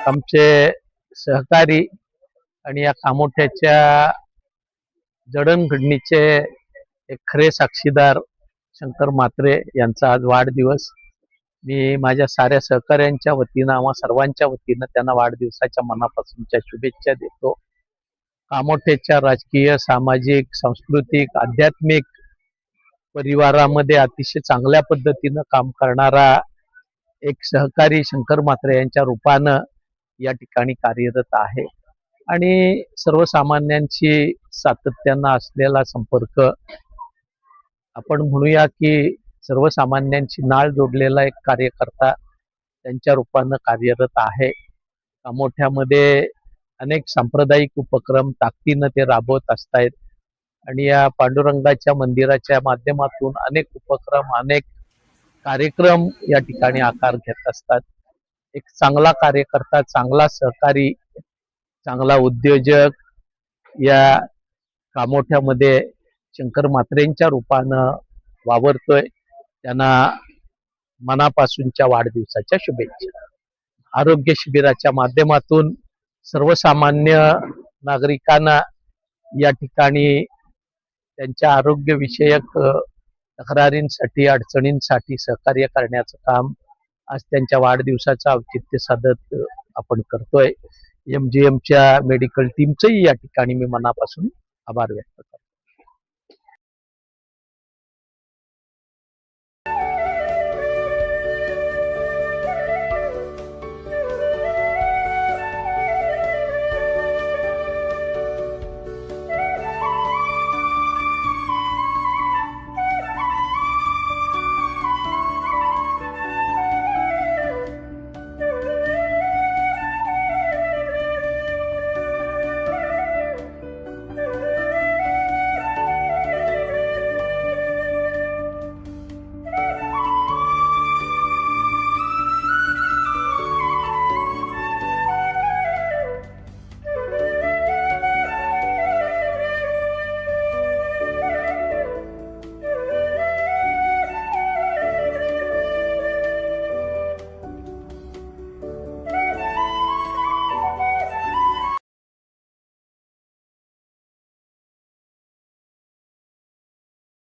आमचे सहकारी आणि या कामोठ्याच्या जडणघडणीचे एक खरे साक्षीदार शंकर म्हात्रे यांचा आज वाढदिवस. मी माझ्या साऱ्या सहकाऱ्यांच्या वतीनं, आम्हा सर्वांच्या वतीनं त्यांना वाढदिवसाच्या मनापासूनच्या शुभेच्छा देतो. कामोठ्याच्या राजकीय, सामाजिक, सांस्कृतिक, आध्यात्मिक परिवारामध्ये अतिशय चांगल्या पद्धतीनं काम करणारा एक सहकारी शंकर म्हात्रे यांच्या रूपानं या ठिकाणी कार्यरत आहे आणि सर्वसामान्यांशी सातत्यानं असलेला संपर्क, आपण म्हणूया की सर्वसामान्यांची नाळ जोडलेला एक कार्यकर्ता त्यांच्या रूपानं कार्यरत आहे. कामोठ्यामध्ये अनेक सांप्रदायिक उपक्रम ताकदीनं ते राबवत असतायत आणि या पांडुरंगाच्या मंदिराच्या माध्यमातून अनेक उपक्रम, अनेक कार्यक्रम या ठिकाणी आकार घेत असतात. एक चांगला कार्यकर्ता, चांगला सहकारी, चांगला उद्योजक या कामोठ्यामध्ये शंकर म्हात्रेंच्या रूपानं वावरतोय. त्यांना मनापासूनच्या वाढदिवसाच्या शुभेच्छा. आरोग्य शिबिराच्या माध्यमातून सर्वसामान्य नागरिकांना या ठिकाणी त्यांच्या आरोग्यविषयक तक्रारींसाठी, अडचणींसाठी सहकार्य करण्याचं काम आज त्यांच्या वाढदिवसाचं औचित्य साधत आपण करतोय. MGMच्या मेडिकल टीमचंही या ठिकाणी मी मनापासून आभार व्यक्त करतो.